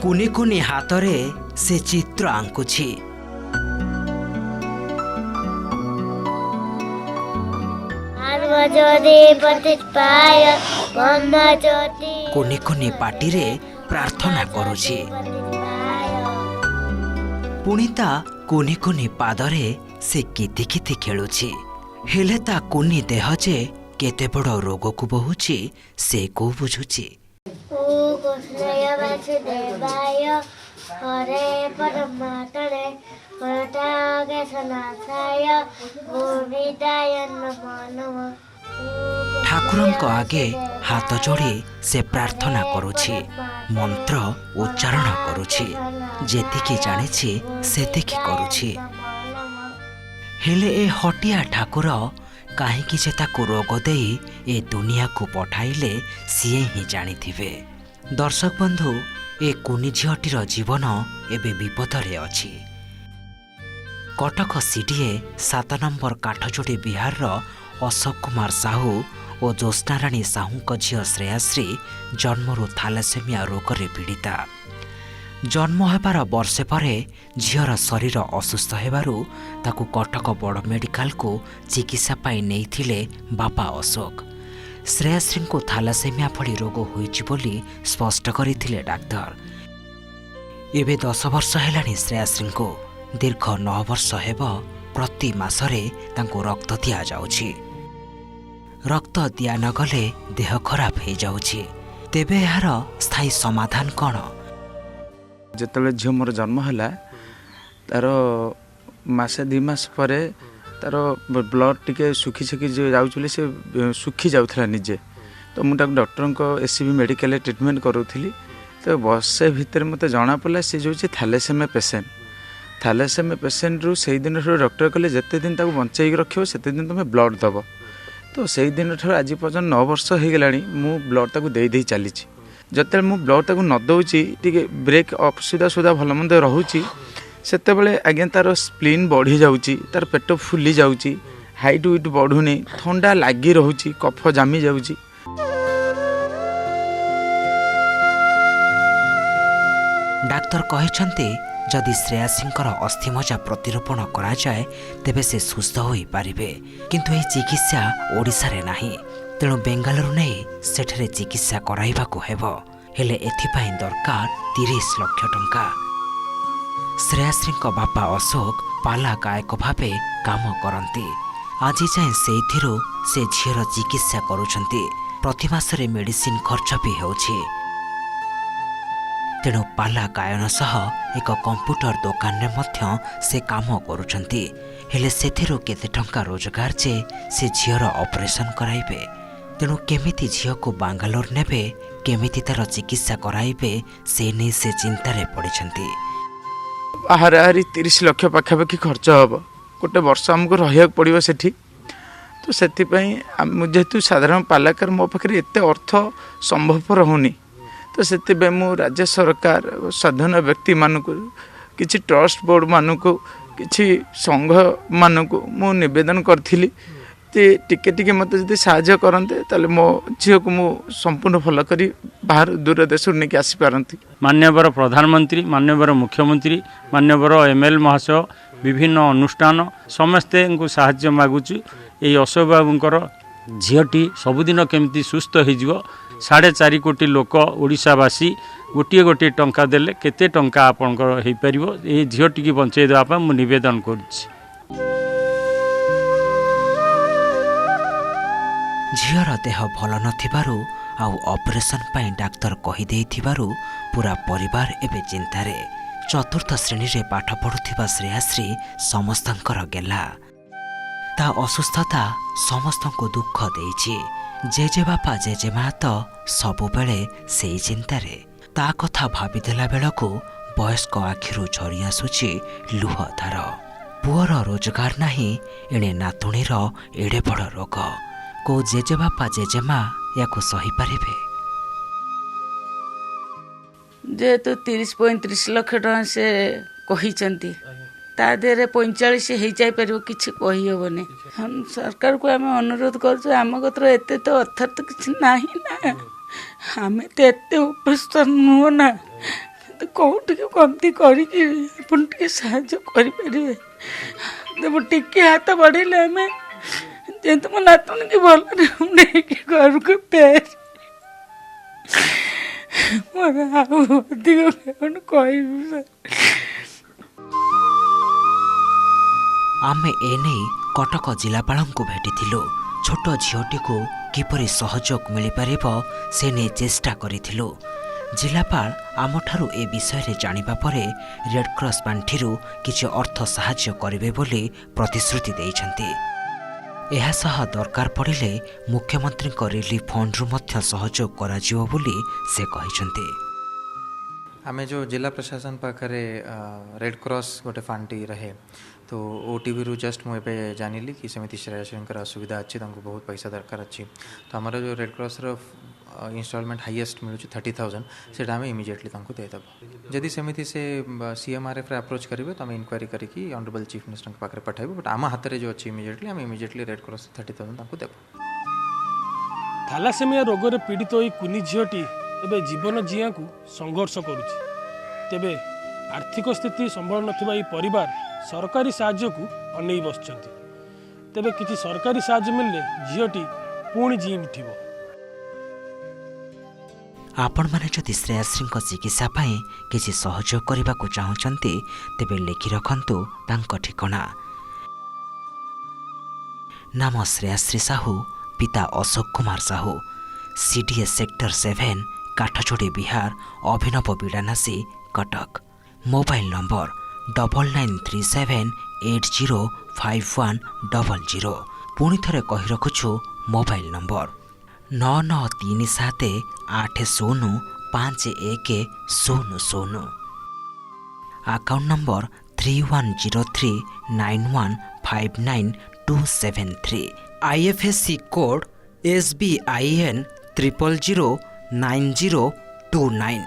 କୁନି କୁନି ହାତରେ ସେ ଚିତ୍ର ଆଙ୍କୁଛି। କୁନି କୁନି ପାଟିରେ ପ୍ରାର୍ଥନା କରୁଛି। ପୁଣି ତା କୁନି କୁନି ପାଦରେ ସେ କିତି କିତି ଖେଳୁଛି। ହେଲେ ତା କୁନି ଦେହ ଯେ କେତେ ବଡ଼ ରୋଗକୁ ବହୁଛି ସେ କୋଉ ବୁଝୁଛି। ଠାକୁରଙ୍କ ଆଗେ ହାତ ଯୋଡ଼ି ସେ ପ୍ରାର୍ଥନା କରୁଛି, ମନ୍ତ୍ର ଉଚ୍ଚାରଣ କରୁଛି। ଯେତିକି ଜାଣିଛି ସେତିକି କରୁଛି। ହେଲେ ଏ ହଟିଆ ଠାକୁର କାହିଁକି ଯେ ତାକୁ ରୋଗ ଦେଇ ଏ ଦୁନିଆକୁ ପଠାଇଲେ ସିଏ ହିଁ ଜାଣିଥିବେ। ଦର୍ଶକ ବନ୍ଧୁ, ଏ କୁନି ଝିଅଟିର ଜୀବନ ଏବେ ବିପଦରେ ଅଛି। କଟକ ସିଡିଏ 7 ନମ୍ବର କାଠଯୋଡ଼ି ବିହାରର ଅଶୋକ କୁମାର ସାହୁ ଓ ଜ୍ୟୋତ୍ସ୍ନାରାଣୀ ସାହୁଙ୍କ ଝିଅ ଶ୍ରେୟାଶ୍ରୀ ଜନ୍ମରୁ ଥାଲାସେମିଆ ରୋଗରେ ପୀଡ଼ିତା। ଜନ୍ମ ହେବାର ବର୍ଷେ ପରେ ଝିଅର ଶରୀର ଅସୁସ୍ଥ ହେବାରୁ ତାକୁ କଟକ ବଡ଼ ମେଡିକାଲକୁ ଚିକିତ୍ସା ପାଇଁ ନେଇଥିଲେ ବାପା ଅଶୋକ। ଶ୍ରେୟାଶ୍ରୀଙ୍କୁ ଥାଲାସେମିଆ ଭଳି ରୋଗ ହୋଇଛି ବୋଲି ସ୍ପଷ୍ଟ କରିଥିଲେ ଡାକ୍ତର। ଏବେ 10 ବର୍ଷ ହେଲାଣି ଶ୍ରେୟାଶ୍ରୀଙ୍କୁ। ଦୀର୍ଘ 9 ବର୍ଷ ହେବ ପ୍ରତି ମାସରେ ତାଙ୍କୁ ରକ୍ତ ଦିଆଯାଉଛି। ରକ୍ତ ଦିଆ ନଗଲେ ଦେହ ଖରାପ ହେଇଯାଉଛି। ତେବେ ଏହାର ସ୍ଥାୟୀ ସମାଧାନ କ'ଣ? ଯେତେବେଳେ ଝିଅ ମୋର ଜନ୍ମ ହେଲା ତାର ମାସେ 2 ମାସ ପରେ ତାର ବ୍ଲଡ଼ ଟିକେ ଶୁଖି ଯାଉଥିଲେ, ସେ ଶୁଖି ଯାଉଥିଲା ନିଜେ। ତ ମୁଁ ତାକୁ ଡକ୍ଟରଙ୍କ ଏସିବି ମେଡ଼ିକାଲରେ ଟ୍ରିଟମେଣ୍ଟ କରାଉଥିଲି। ତ ବର୍ଷେ ଭିତରେ ମୋତେ ଜଣାପଡ଼ିଲା ସେ ହେଉଛି ଥାଲାସେମିଆ ପେସେଣ୍ଟ। ଥାଲାସେମିଆ ପେସେଣ୍ଟରୁ ସେଇଦିନଠାରୁ ଡକ୍ଟର କହିଲେ ଯେତେ ଦିନ ତାକୁ ବଞ୍ଚେଇକି ରଖିବ ସେତେ ଦିନ ତୁମେ ବ୍ଲଡ଼ ଦେବ। ତ ସେଇ ଦିନଠାରୁ ଆଜି ପର୍ଯ୍ୟନ୍ତ 9 ବର୍ଷ ହେଇଗଲାଣି ମୁଁ ବ୍ଲଡ଼ ତାକୁ ଦେଇ ଚାଲିଛି। ଯେତେବେଳେ ମୁଁ ବ୍ଲଡ଼ ତାକୁ ନ ଦେଉଛି, ଟିକେ ବ୍ରେକ୍ ଅସୁବିଧା ଭଲ ମନ୍ଦ ରହୁଛି, ସେତେବେଳେ ଆଜ୍ଞା ତାର ସ୍ପ୍ଲିନ୍ ବଢ଼ି ଯାଉଛି, ତାର ପେଟ ଫୁଲି ଯାଉଛି, ହାଇଟ୍ ୱେଟ୍ ବଢ଼ୁନି, ଥଣ୍ଡା ଲାଗି ରହୁଛି, କଫ ଜାମି ଯାଉଛି। ଡାକ୍ତର କହିଛନ୍ତି ଯଦି ଶ୍ରେୟାଶ୍ରୀଙ୍କର ଅସ୍ଥିମଜ୍ଜା ପ୍ରତିରୋପଣ କରାଯାଏ ତେବେ ସେ ସୁସ୍ଥ ହୋଇପାରିବେ। କିନ୍ତୁ ଏହି ଚିକିତ୍ସା ଓଡ଼ିଶାରେ ନାହିଁ। ତେଣୁ ବେଙ୍ଗାଲୁରୁ ନେଇ ସେଠାରେ ଚିକିତ୍ସା କରାଇବାକୁ ହେବ। ହେଲେ ଏଥିପାଇଁ ଦରକାର 30 ଲକ୍ଷ ଟଙ୍କା। ଶ୍ରେୟାଶ୍ରୀଙ୍କ ବାପା ଅଶୋକ ପାଲା ଗାୟକ ଭାବେ କାମ କରନ୍ତି। ଆଜି ଯାଏଁ ସେଇଥିରୁ ସେ ଝିଅର ଚିକିତ୍ସା କରୁଛନ୍ତି। ପ୍ରତି ମାସରେ ମେଡିସିନ ଖର୍ଚ୍ଚ ବି ହେଉଛି। ତେଣୁ ପାଲା ଗାୟନ ସହ ଏକ କମ୍ପ୍ୟୁଟର ଦୋକାନରେ ମଧ୍ୟ ସେ କାମ କରୁଛନ୍ତି। ହେଲେ ସେଥିରୁ କେତେ ଟଙ୍କା ରୋଜଗାର ଯେ ସେ ଝିଅର ଅପରେସନ କରାଇବେ। ତେଣୁ କେମିତି ଝିଅକୁ ବାଙ୍ଗାଲୋର ନେବେ, କେମିତି ତାର ଚିକିତ୍ସା କରାଇବେ, ସେ ନେଇ ସେ ଚିନ୍ତାରେ ପଡ଼ିଛନ୍ତି। ହାରାହାରି 30 ଲକ୍ଷ ପାଖାପାଖି ଖର୍ଚ୍ଚ ହେବ। ଗୋଟେ ବର୍ଷ ଆମକୁ ରହିବାକୁ ପଡ଼ିବ ସେଠି। ତ ସେଥିପାଇଁ ଯେହେତୁ ସାଧାରଣ ପାଲାକାର ମୋ ପାଖରେ ଏତେ ଅର୍ଥ ସମ୍ଭବପର ହେଉନି, ତ ସେଥିପାଇଁ ମୁଁ ରାଜ୍ୟ ସରକାର, ସାଧାରଣ ବ୍ୟକ୍ତିମାନଙ୍କୁ, କିଛି ଟ୍ରଷ୍ଟ ବୋର୍ଡ଼ମାନଙ୍କୁ, କିଛି ସଂଘମାନଙ୍କୁ ମୁଁ ନିବେଦନ କରିଥିଲି ଯେ ଟିକେ ମୋତେ ଯଦି ସାହାଯ୍ୟ କରନ୍ତେ ତାହେଲେ ମୋ ଝିଅକୁ ମୁଁ ସମ୍ପୂର୍ଣ୍ଣ ଭଲ କରି ବାହାର ଦୂର ଦେଶରୁ ନେଇକି ଆସିପାରନ୍ତି। ମାନ୍ୟବର ପ୍ରଧାନମନ୍ତ୍ରୀ, ମାନ୍ୟବର ମୁଖ୍ୟମନ୍ତ୍ରୀ, ମାନ୍ୟବର ML ମହାଶୟ, ବିଭିନ୍ନ ଅନୁଷ୍ଠାନ ସମସ୍ତଙ୍କୁ ସାହାଯ୍ୟ ମାଗୁଛୁ। ଏଇ ଅଶୋକ ବାବୁଙ୍କର ଝିଅଟି ସବୁଦିନ କେମିତି ସୁସ୍ଥ ହେଇଯିବ। 4.5 କୋଟି ଲୋକ ଓଡ଼ିଶାବାସୀ ଗୋଟିଏ ଟଙ୍କା ଦେଲେ କେତେ ଟଙ୍କା ଆପଣଙ୍କର ହେଇପାରିବ, ଏଇ ଝିଅଟିକି ବଞ୍ଚେଇ ଦେବା ପାଇଁ ମୁଁ ନିବେଦନ କରୁଛି। ଝିଅର ଦେହ ଭଲ ନଥିବାରୁ ଆଉ ଅପରେସନ ପାଇଁ ଡାକ୍ତର କହିଦେଇଥିବାରୁ ପୁରା ପରିବାର ଏବେ ଚିନ୍ତାରେ। 4ର୍ଥ ଶ୍ରେଣୀରେ ପାଠ ପଢ଼ୁଥିବା ଶ୍ରେୟାଶ୍ରୀ ସମସ୍ତଙ୍କର ଗେହ୍ଲା। ତା ଅସୁସ୍ଥତା ସମସ୍ତଙ୍କୁ ଦୁଃଖ ଦେଇଛି। ଜେଜେବାପା ଜେଜେମା ତ ସବୁବେଳେ ସେଇ ଚିନ୍ତାରେ। ତା କଥା ଭାବିଦେଲା ବେଳକୁ ବୟସ୍କ ଆଖିରୁ ଝରି ଆସୁଛି ଲୁହଧାର। ପୁଅର ରୋଜଗାର ନାହିଁ, ଏଣେ ନାତୁଣୀର ଏଡ଼େ ବଡ଼ ରୋଗ। କୋଉ ଜେଜେବାପା ଜେଜେମା ୟାକୁ ସହିପାରିବେ? ଯେହେତୁ 30-35 ଲକ୍ଷ ଟଙ୍କା ସେ କହିଛନ୍ତି, ତା ଦେହରେ 45 ହେଇଯାଇପାରିବ, କିଛି କହିହେବନି। ସରକାରକୁ ଆମେ ଅନୁରୋଧ କରୁଛୁ, ଆମ କତିରେ ଏତେ ତ ଅର୍ଥ ତ କିଛି ନାହିଁ ନା, ଆମେ ତ ଏତେ ଉପସ୍ଥ ନୁହଁ ନା ମୋତେ କେଉଁଠିକି କମତି କରିକି ଆପଣ ଟିକେ ସାହାଯ୍ୟ କରିପାରିବେ। ମୁଁ ଟିକେ ହାତ ବଢ଼େଇଲେ ଆମେ ଯେହେତୁ ମୋ ନାତୁଣୀକି ଭଲରେ ନେଇକି ଘରକୁ ଫେରି ମୋର ଆଉ ଅଧିକ କ'ଣ କହିବି ସାର୍। ଆମେ ଏନେଇ କଟକ ଜିଲ୍ଲାପାଳଙ୍କୁ ଭେଟିଥିଲୁ। ଛୋଟ ଝିଅଟିକୁ କିପରି ସହଯୋଗ ମିଳିପାରିବ ସେ ନେଇ ଚେଷ୍ଟା କରିଥିଲୁ। ଜିଲ୍ଲାପାଳ ଆମଠାରୁ ଏ ବିଷୟରେ ଜାଣିବା ପରେ ରେଡ୍କ୍ରସ୍ ପାଣ୍ଠିରୁ କିଛି ଅର୍ଥ ସାହାଯ୍ୟ କରିବେ ବୋଲି ପ୍ରତିଶ୍ରୁତି ଦେଇଛନ୍ତି। ଏହାସହ ଦରକାର ପଡ଼ିଲେ ମୁଖ୍ୟମନ୍ତ୍ରୀଙ୍କ ରିଲିଫ୍ ଫଣ୍ଡରୁ ମଧ୍ୟ ସହଯୋଗ କରାଯିବ ବୋଲି ସେ କହିଛନ୍ତି। आमे जो जिला प्रशासन पाखे रेड क्रॉस गोटे फंड रहे तो ओटीवी रु जस्ट मुझे जानिली कि सेमती श्रेयश्रींकर असुविधा अच्छी बहुत पैसा दरकार अच्छी तो आमर जो रेड क्रॉस इंस्टॉलमेंट हाईएस्ट मिलूँ 30,000 से आम इमिजिएटली देदेव जदि सेमती से सीएमआरएफ अप्रोच करेंगे तो आम इनक्वारी करके ऑनरेबल चीफ मिनिस्टर पाखे पठाइबू बट आम हाथ में जो अच्छी इमिजिएटली आम इमिजिएटली रेड क्रॉस 30,000 देव। थैलासेमिया रोग पीड़ित होई कुनी झीटी एवं जीवन जीया को संघर्ष करुछि तेबे आर्थिक स्थिति संभल नथिबा ई परिवार सरकारी साहाय्य को अनेई बसचंती तेबे किछि सरकारी साहाय्य मिलले झीटी पुणी जी उठिबो। आपण माने जदि श्रेयश्रीଙ୍କ चिकित्सा पाए किसी सहयोग करने को चाहते तेबे लिखि रखंतु तांको ठिकाना। नाम श्रेयश्री साहू, पिता Ashok Kumar Sahu, CDS sector 7 Kathajodi Bihar, Abhinav Bidanasi Cuttack. Mobile number 9937805100। पुणी थरे कही रखुछु mobile number 9937805100। Account number 310391599273। IFSC code SBIN 0009029।